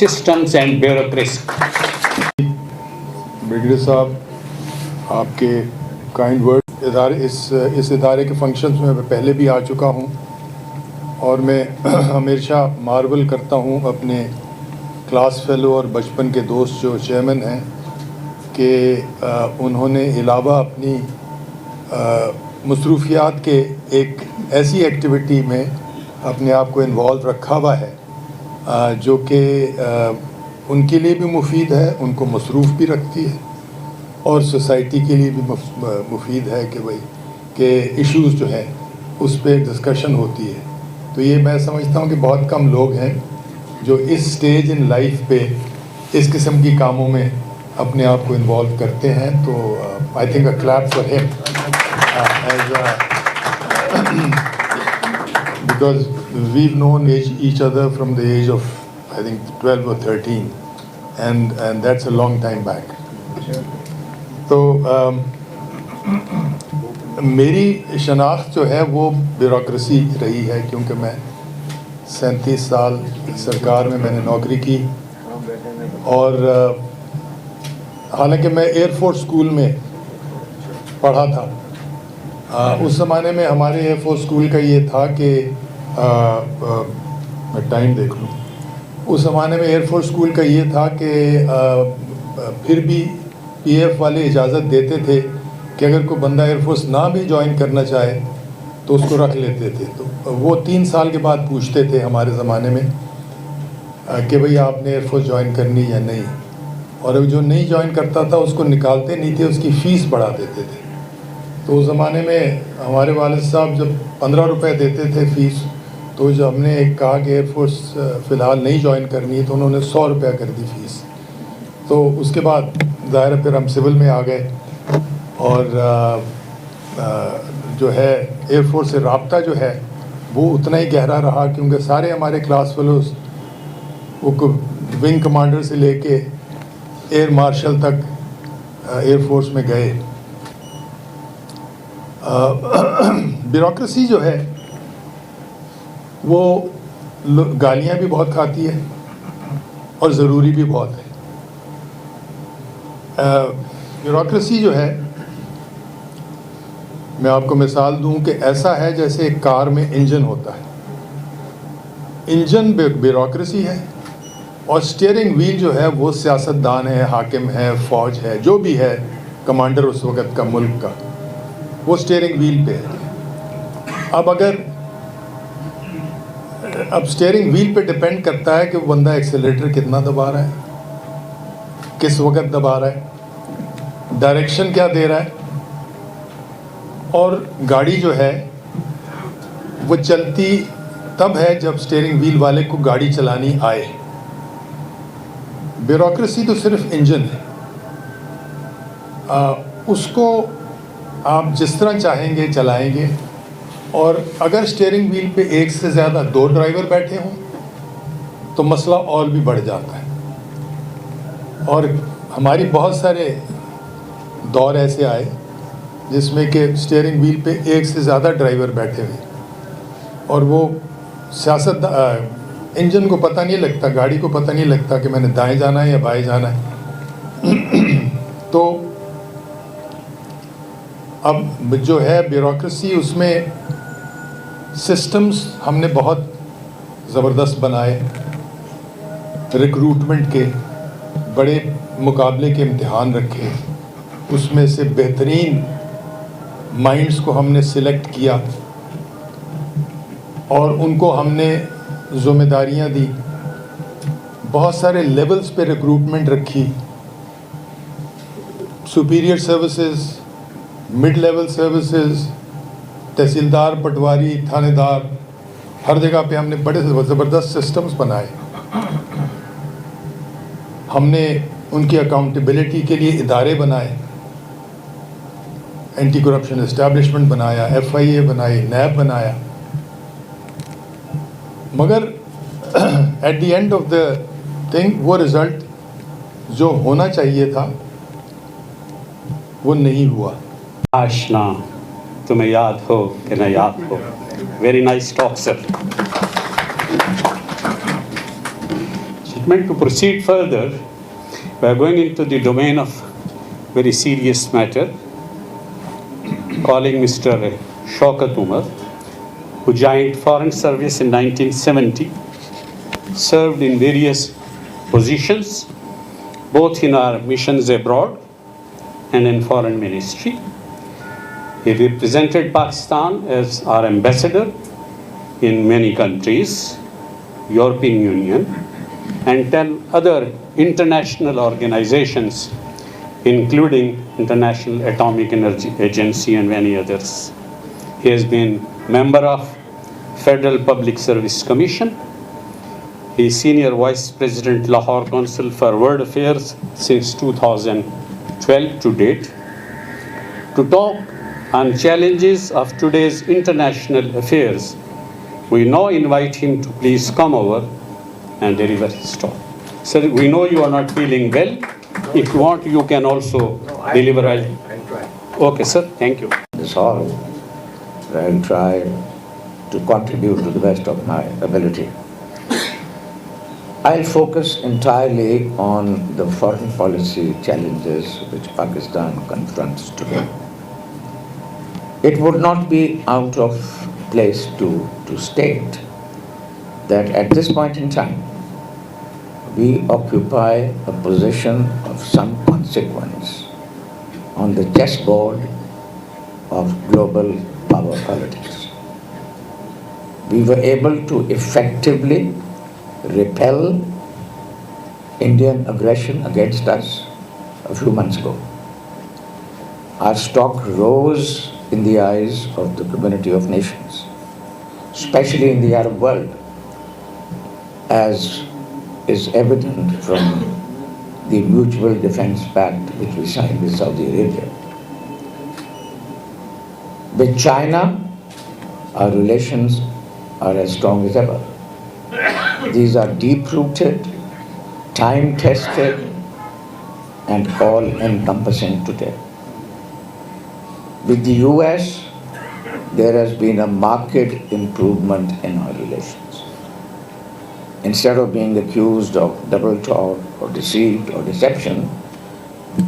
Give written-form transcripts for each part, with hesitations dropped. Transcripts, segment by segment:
systems and bureaucracy. Brigadier साहब, आपके kind word इस इदारे के फंक्शंस में मैं पहले भी आ चुका हूँ और मैं हमेशा मार्वल करता हूँ अपने क्लास फेलो और बचपन के दोस्त जो चेयरमैन हैं कि उन्होंने अलावा अपनी मसरूफियात के एक ऐसी एक्टिविटी में अपने आप को इन्वॉल्व रखा हुआ है जो कि उनके लिए भी मुफीद है, उनको मसरूफ़ भी रखती है और सोसाइटी के लिए भी मुफीद है कि भाई के इश्यूज़ जो हैं उस पर डिस्कशन होती है। तो ये मैं समझता हूँ कि बहुत कम लोग हैं जो इस स्टेज इन लाइफ पे इस किस्म की कामों में अपने आप को इन्वॉल्व करते हैं। तो I think a clap for him because we've known each other from the age of I think 12 or 13 and that's a long time back. तो मेरी शनाख्त जो है वो ब्यूरोक्रेसी रही है क्योंकि मैं 37 साल सरकार में मैंने नौकरी की और हालांकि मैं एयरफोर्स स्कूल में पढ़ा था। उस ज़माने में हमारे एयरफोर्स स्कूल का ये था कि मैं टाइम देख लूँ, उस ज़माने में एयरफोर्स स्कूल का ये था कि फिर भी पीएफ वाले इजाज़त देते थे कि अगर कोई बंदा एयरफोर्स ना भी ज्वाइन करना चाहे तो उसको रख लेते थे। तो वो 3 साल के बाद पूछते थे हमारे ज़माने में कि भाई आपने एयरफोर्स ज्वाइन करनी या नहीं, और जो नहीं ज्वाइन करता था उसको निकालते नहीं थे, उसकी फ़ीस बढ़ा देते थे। तो उस ज़माने में हमारे वालिद साहब जब 15 रुपये देते थे फ़ीस, तो जब हमने कहा कि एयरफोर्स फ़िलहाल नहीं ज्वाइन करनी है तो उन्होंने 100 रुपया कर दी फ़ीस। तो उसके बाद ज़ाहिर फिर हम सिविल में आ गए और जो है एयरफोर्स से रब्ता जो है वो उतना ही गहरा रहा क्योंकि सारे हमारे क्लास फेलोज़ वो विंग कमांडर से लेके एयर मार्शल तक एयरफोर्स में गए। ब्यूरोक्रेसी जो है वो गालियाँ भी बहुत खाती है और ज़रूरी भी बहुत है। ब्यूरोक्रेसी जो है, मैं आपको मिसाल दूं कि ऐसा है जैसे एक कार में इंजन होता है, इंजन ब्यूरोक्रेसी है और स्टीयरिंग व्हील जो है वो सियासतदान है, हाकिम है, फ़ौज है, जो भी है कमांडर उस वक़्त का मुल्क का, वो स्टीयरिंग व्हील पे है। अब स्टीयरिंग व्हील पे डिपेंड करता है कि वो बंदा एक्सेलेरेटर कितना दबा रहा है, किस वक़्त दबा रहा है, डायरेक्शन क्या दे रहा है, और गाड़ी जो है वो चलती तब है जब स्टीयरिंग व्हील वाले को गाड़ी चलानी आए। ब्यूरोक्रेसी तो सिर्फ इंजन है, उसको आप जिस तरह चाहेंगे चलाएंगे, और अगर स्टीयरिंग व्हील पे एक से ज़्यादा 2 ड्राइवर बैठे हों तो मसला और भी बढ़ जाता है। और हमारी बहुत सारे दौर ऐसे आए जिसमें कि स्टीयरिंग व्हील पे एक से ज़्यादा ड्राइवर बैठे हुए और वो इंजन को पता नहीं लगता, गाड़ी को पता नहीं लगता कि मैंने दाएं जाना है या बाएं जाना है। तो अब जो है ब्यूरोक्रेसी, उसमें सिस्टम्स हमने बहुत ज़बरदस्त बनाए, रिक्रूटमेंट के बड़े मुकाबले के इम्तिहान रखे, उसमें से बेहतरीन माइंड्स को हमने सिलेक्ट किया और उनको हमने ज़िम्मेदारियां दी, बहुत सारे लेवल्स पे रिक्रूटमेंट रखी, superior services, mid level services, tehsildar, patwari, thanedar, हर जगह पे हमने बड़े ज़बरदस्त सिस्टम्स बनाए। हमने उनकी अकाउंटेबिलिटी के लिए इदारे बनाए, एंटी करप्शन एस्टैब्लिशमेंट बनाया, FIA बनाई, नैब बनाया, मगर at the end of the thing वो रिज़ल्ट जो होना चाहिए था वो नहीं हुआ। आशना तुम्हें याद हो कि न याद हो। Very nice talk sir. gentlemen, to proceed further, we are going into the domain of very serious matter, calling Mr. Shaukat Umar, who joined Foreign Service in 1970, served in various positions, both in our missions abroad and in Foreign Ministry. He represented Pakistan as our ambassador in many countries, European Union, and 10 other international organizations, including International Atomic Energy Agency and many others. He has been member of Federal Public Service Commission. He is Senior Vice President, Lahore Council for World Affairs since 2012 to date. To talk on challenges of today's international affairs, we now invite him to please come over and deliver his talk. Sir, we know you are not feeling well. If you want, you can also deliver. I'll try. Okay, sir. Thank you. This hall, I'll try to contribute to the best of my ability. I'll focus entirely on the foreign policy challenges which Pakistan confronts today. It would not be out of place to state that at this point in time, we occupy a position of some consequence on the chessboard of global power politics. We were able to effectively repel Indian aggression against us a few months ago. Our stock rose in the eyes of the community of nations, especially in the Arab world, as is evident from the Mutual Defense Pact which we signed with Saudi Arabia. With China, our relations are as strong as ever. These are deep-rooted, time-tested, and all-encompassing today. With the US, there has been a marked improvement in our relations. Instead of being accused of double talk or deceit or deception,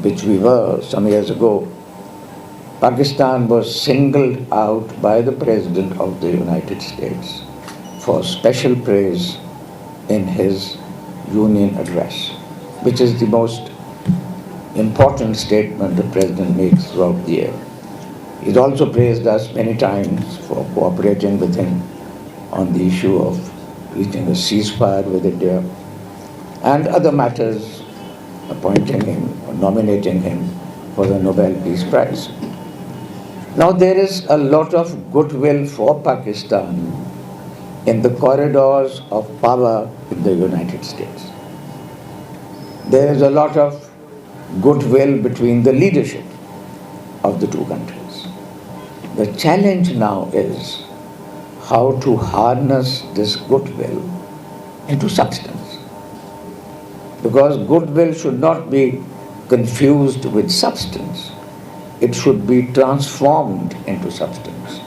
which we were some years ago, Pakistan was singled out by the President of the United States for special praise in his Union address, which is the most important statement the President makes throughout the year. He's also praised us many times for cooperating with him on the issue of reaching a ceasefire with India and other matters, appointing him or nominating him for the Nobel Peace Prize. Now there is a lot of goodwill for Pakistan in the corridors of power in the United States. There is a lot of goodwill between the leadership of the two countries. The challenge now is how to harness this goodwill into substance. Because goodwill should not be confused with substance. It should be transformed into substance,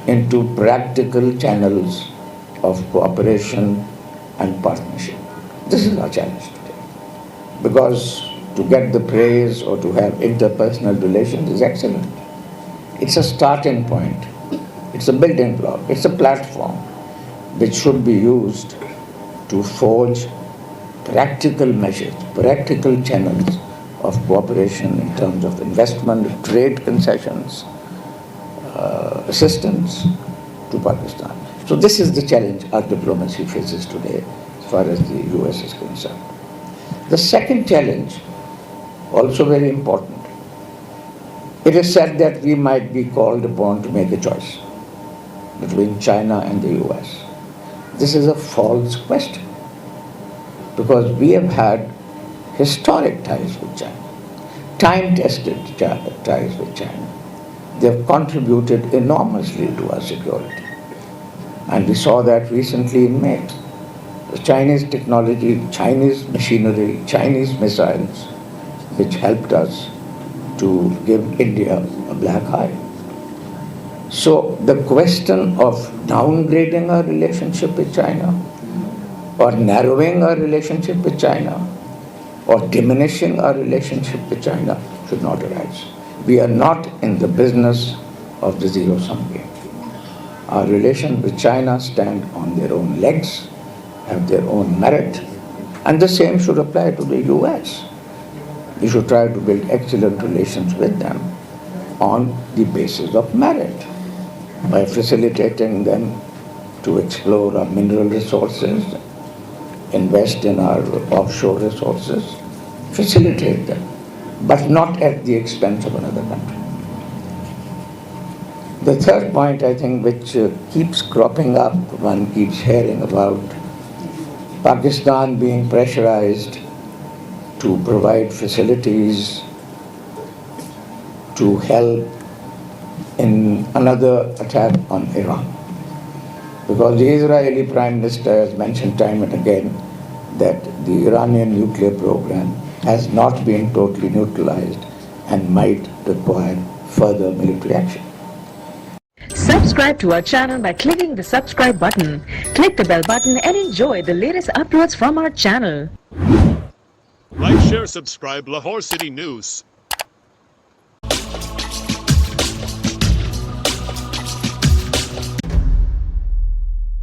into practical channels of cooperation and partnership. This is our challenge today. Because to get the praise or to have interpersonal relations is excellent. It's a starting point. It's a building block. It's a platform which should be used to forge practical measures, practical channels of cooperation in terms of investment, trade concessions, assistance to Pakistan. So this is the challenge our diplomacy faces today as far as the US is concerned. The second challenge, also very important, it is said that we might be called upon to make a choice between China and the US. This is a false question because we have had historic ties with China, time-tested ties with China. They have contributed enormously to our security. And we saw that recently in May. The Chinese technology, Chinese machinery, Chinese missiles, which helped us to give India a black eye. So the question of downgrading our relationship with China or narrowing our relationship with China or diminishing our relationship with China should not arise. We are not in the business of the zero-sum game. Our relations with China stand on their own legs, have their own merit, and the same should apply to the US. We should try to build excellent relations with them on the basis of merit, by facilitating them to explore our mineral resources, invest in our offshore resources, facilitate them, but not at the expense of another country. The third point, I think, which keeps cropping up, one keeps hearing about Pakistan being pressurized to provide facilities to help in another attack on Iran. Because the Israeli Prime Minister has mentioned time and again that the Iranian nuclear program has not been totally neutralized and might require further military action. Subscribe to our channel by clicking the subscribe button. Click the bell button and enjoy the latest uploads from our channel. Like, share, subscribe Lahore City News.